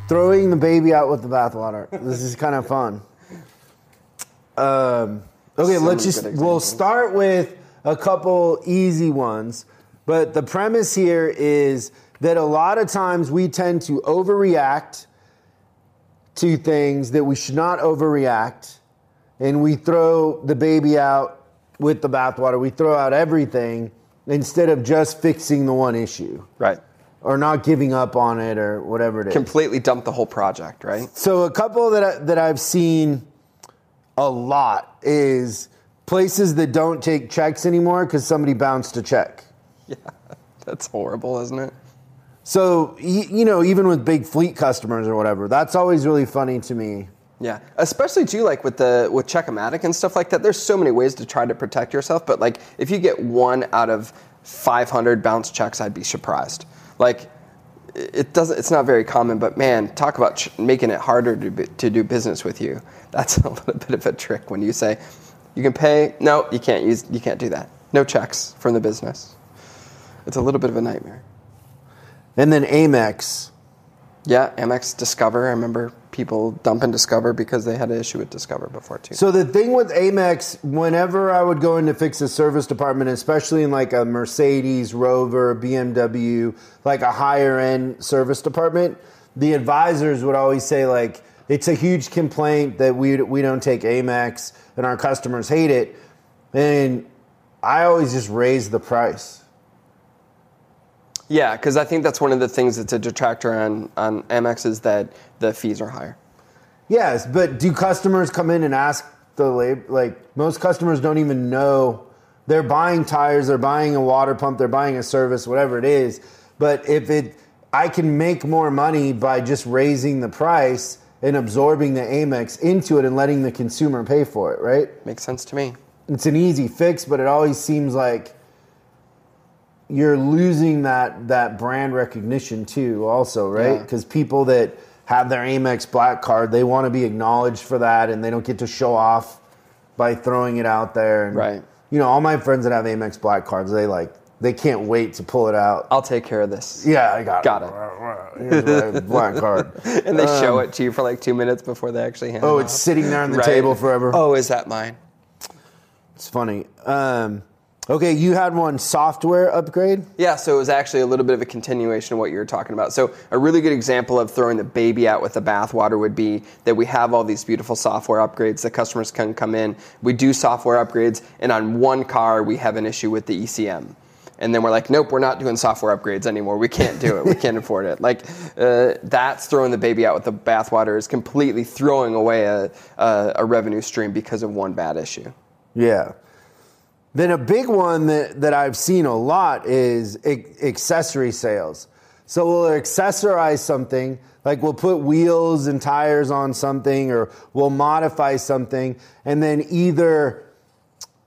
throwing the baby out with the bathwater. This is kind of fun. Okay, we'll start with a couple easy ones. But the premise here is that a lot of times we tend to overreact to things that we should not overreact. And we throw the baby out with the bathwater. We throw out everything instead of just fixing the one issue. Right. Or not giving up on it or whatever it is. Completely dump the whole project, right? So a couple that I've seen a lot is places that don't take checks anymore because somebody bounced a check. Yeah, that's horrible, isn't it? So, even with big fleet customers or whatever, that's always really funny to me. Yeah, especially too, like with Check-O-Matic and stuff like that. There's so many ways to try to protect yourself, but like if you get 1 out of 500 bounce checks, I'd be surprised. Like it's not very common, but man, talk about making it harder to do business with you. That's a little bit of a trick when you say you can pay. No, you can't do that. No checks from the business. It's a little bit of a nightmare. And then Amex. Yeah, Amex Discover. I remember people dumping Discover because they had an issue with Discover before too. So the thing with Amex, whenever I would go in to fix a service department, especially in like a Mercedes, Rover, BMW, like a higher end service department, the advisors would always say like, it's a huge complaint that we don't take Amex and our customers hate it. And I always just raise the price. Yeah, because I think that's one of the things that's a detractor on Amex is that the fees are higher. Yes, but do customers come in and ask the labor? Like most customers don't even know. They're buying tires, they're buying a water pump, they're buying a service, whatever it is. But I can make more money by just raising the price and absorbing the Amex into it and letting the consumer pay for it, right? Makes sense to me. It's an easy fix, but it always seems like you're losing that brand recognition too also, right? Because people that have their Amex Black card, they want to be acknowledged for that and they don't get to show off by throwing it out there. And, right. All my friends that have Amex Black cards, they can't wait to pull it out. I'll take care of this. Yeah, I got it. Here's my Black card. And they show it to you for like 2 minutes before they actually hand it off. It's sitting there on the table forever. Oh, is that mine? It's funny. Okay, you had one software upgrade? Yeah, so it was actually a little bit of a continuation of what you were talking about. So a really good example of throwing the baby out with the bathwater would be that we have all these beautiful software upgrades that customers can come in. We do software upgrades, and on one car, we have an issue with the ECM. And then we're like, nope, we're not doing software upgrades anymore. We can't do it. We can't afford it. Like, that's throwing the baby out with the bathwater is completely throwing away a revenue stream because of one bad issue. Yeah. Then a big one that I've seen a lot is accessory sales. So we'll accessorize something, like we'll put wheels and tires on something, or we'll modify something, and then either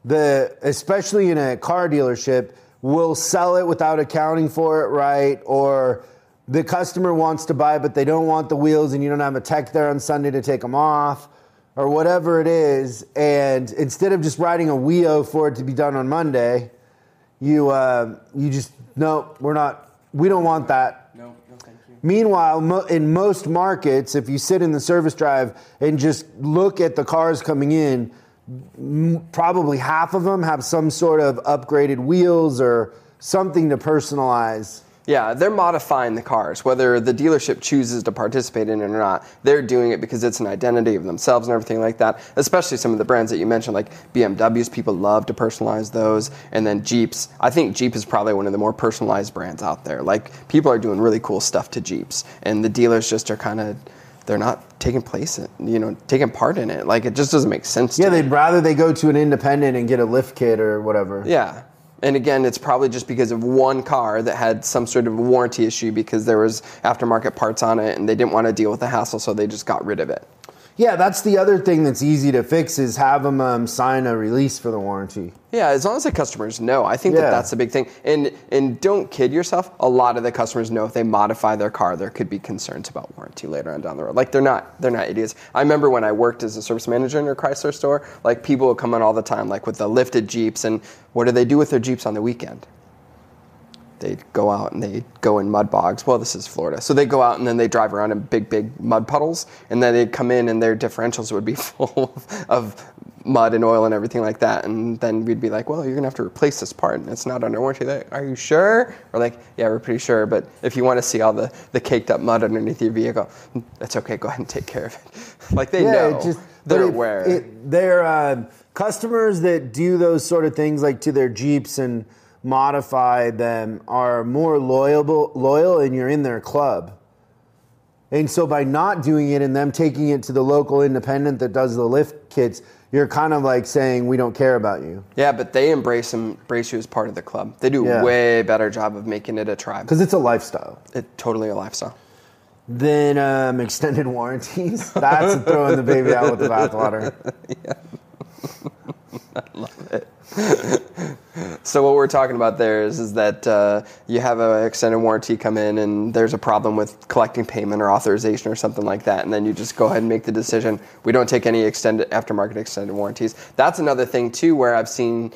especially in a car dealership, we'll sell it without accounting for it right, or the customer wants to buy it, but they don't want the wheels, and you don't have a tech there on Sunday to take them off, or whatever it is, and instead of just writing a WEO for it to be done on Monday, you just, no, we don't want that. No, thank you. Meanwhile, in most markets, if you sit in the service drive and just look at the cars coming in, probably half of them have some sort of upgraded wheels or something to personalize. Yeah, they're modifying the cars. Whether the dealership chooses to participate in it or not, they're doing it because it's an identity of themselves and everything like that, especially some of the brands that you mentioned, like BMWs. People love to personalize those. And then Jeeps. I think Jeep is probably one of the more personalized brands out there. Like, people are doing really cool stuff to Jeeps. And the dealers just are kind of, they're not taking part in it. Like, it just doesn't make sense to me. They'd rather they go to an independent and get a lift kit or whatever. Yeah. And again, it's probably just because of one car that had some sort of warranty issue because there was aftermarket parts on it and they didn't want to deal with the hassle, so they just got rid of it. Yeah, that's the other thing that's easy to fix is have them sign a release for the warranty. Yeah, as long as the customers know. I think that's the big thing. And don't kid yourself. A lot of the customers know if they modify their car, there could be concerns about warranty later on down the road. Like, they're not idiots. I remember when I worked as a service manager in a Chrysler store, like, people would come in all the time, like, with the lifted Jeeps. And what do they do with their Jeeps on the weekend? they go out and they go in mud bogs. Well, this is Florida. So they go out and then they drive around in big mud puddles, and then they'd come in and their differentials would be full of mud and oil and everything like that. And then we'd be like, well, you're going to have to replace this part, and it's not under warranty. Like, are you sure? We're like, yeah, we're pretty sure. But if you want to see all the caked up mud underneath your vehicle, that's okay. Go ahead and take care of it. Like, they know. They're aware. They're customers that do those sort of things, like to their Jeeps and modify them, are more loyal, and you're in their club. And so by not doing it and them taking it to the local independent that does the lift kits, you're kind of like saying, we don't care about you. Yeah, but they embrace you as part of the club. They do a way better job of making it a tribe. Because it's a lifestyle. It's totally a lifestyle. Then extended warranties. That's throwing the baby out with the bathwater. Yeah. I love it. So what we're talking about there is that you have an extended warranty come in and there's a problem with collecting payment or authorization or something like that, and then you just go ahead and make the decision. We don't take any aftermarket extended warranties. That's another thing too, where I've seen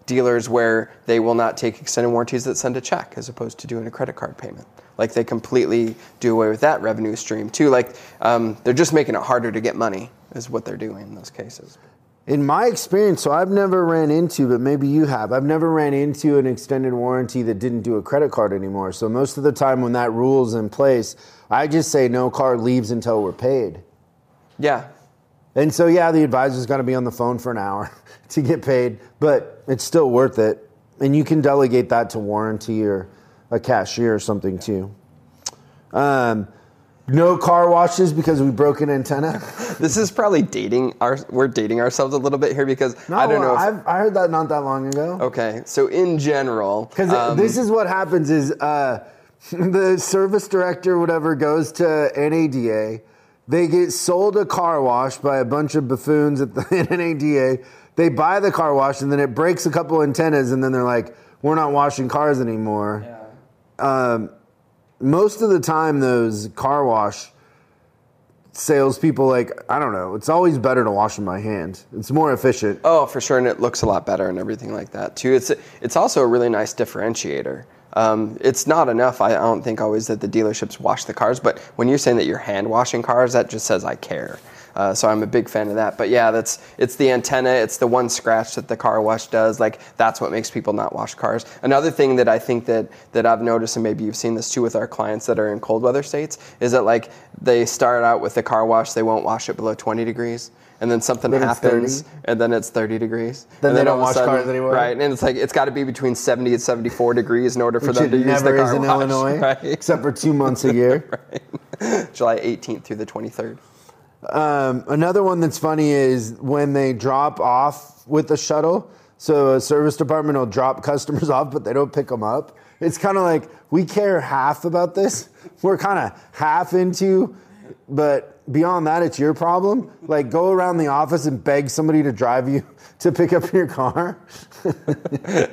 dealers where they will not take extended warranties that send a check as opposed to doing a credit card payment. Like, they completely do away with that revenue stream too. Like, they're just making it harder to get money is what they're doing in those cases. In my experience, so I've never ran into, but maybe you have, I've never ran into an extended warranty that didn't do a credit card anymore. So most of the time when that rule's in place, I just say no car leaves until we're paid. Yeah. And so, the advisor's got to be on the phone for an hour to get paid, but it's still worth it. And you can delegate that to warranty or a cashier or something too. No car washes because we broke an antenna. This is probably we're dating ourselves a little bit here because I don't know. I heard that not that long ago. Okay, so in general, because this is what happens is the service director, whatever, goes to NADA. They get sold a car wash by a bunch of buffoons at the NADA. They buy the car wash and then it breaks a couple antennas, and then they're like, "We're not washing cars anymore." Yeah. Most of the time, those car wash salespeople, like, I don't know, it's always better to wash them by hand. It's more efficient. Oh, for sure, and it looks a lot better and everything like that, too. It's also a really nice differentiator. It's not enough, I don't think, always that the dealerships wash the cars, but when you're saying that you're hand washing cars, that just says I care. So I'm a big fan of that. But yeah, it's the antenna, it's the one scratch that the car wash does. Like, that's what makes people not wash cars. Another thing that I think that I've noticed, and maybe you've seen this too with our clients that are in cold weather states, is that, like, they start out with the car wash, they won't wash it below 20 degrees. And then something happens, and then it's 30 degrees. Then they don't wash cars anymore. Right, and it's like, it's got to be between 70 and 74 degrees in order for them to use the car wash. Which it never is in Illinois, right? Except for 2 months a year. Right. July 18th through the 23rd. Another one that's funny is when they drop off with the shuttle. So a service department will drop customers off, but they don't pick them up. It's kind of like, we care half about this. We're kind of half into, but beyond that, it's your problem. Like, go around the office and beg somebody to drive you to pick up your car.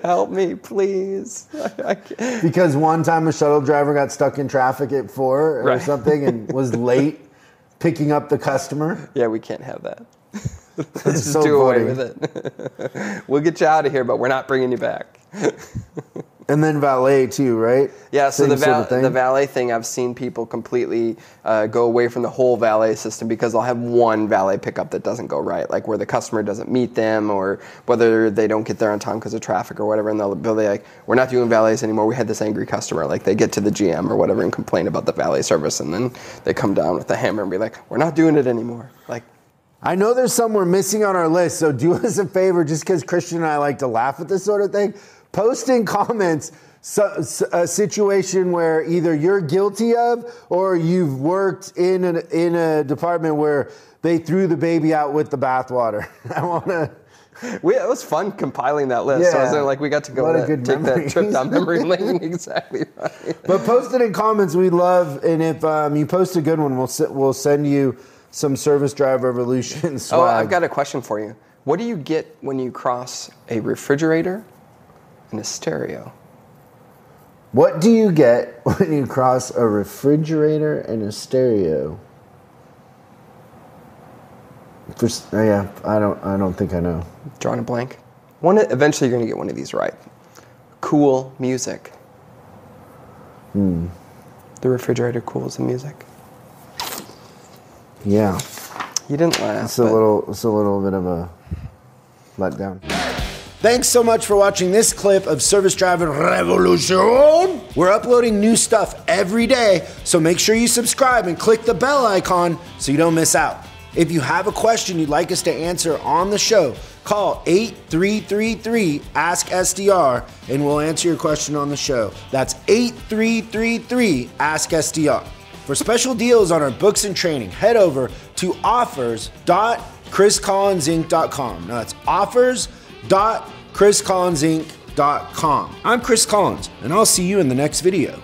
Help me, please. I can't. Because one time a shuttle driver got stuck in traffic at 4 or something and was late picking up the customer. Yeah, we can't have that. Let's just do away with it. We'll get you out of here, but we're not bringing you back. And then valet too, right? Yeah, so the valet thing, I've seen people completely go away from the whole valet system because they'll have one valet pickup that doesn't go right, like where the customer doesn't meet them or whether they don't get there on time because of traffic or whatever, and they'll be like, we're not doing valets anymore, we had this angry customer. Like, they get to the GM or whatever and complain about the valet service, and then they come down with the hammer and be like, we're not doing it anymore. Like, I know there's some we're missing on our list, so do us a favor, just because Christian and I like to laugh at this sort of thing. Post in comments a situation where either you're guilty of or you've worked in a department where they threw the baby out with the bathwater. I want to. It was fun compiling that list. Yeah. So I was like, we got to go take that trip down memory lane. Exactly right. But post it in comments. We'd love, and if you post a good one, we'll send you some Service Drive Revolution swag. Oh, I've got a question for you. What do you get when you cross a refrigerator and a stereo? What do you get when you cross a refrigerator and a stereo? I don't think I know. Drawing a blank. Eventually you're going to get one of these right. Cool music. The refrigerator cools the music. Yeah. You didn't laugh. It's a little bit of a letdown. Thanks so much for watching this clip of Service Driving Revolution. We're uploading new stuff every day, so make sure you subscribe and click the bell icon so you don't miss out. If you have a question you'd like us to answer on the show, call 8333-ASK-SDR and we'll answer your question on the show. That's 8333-ASK-SDR. For special deals on our books and training, head over to offers.chriscollinsinc.com. Now that's offers.chriscollinsinc.com. I'm Chris Collins, and I'll see you in the next video.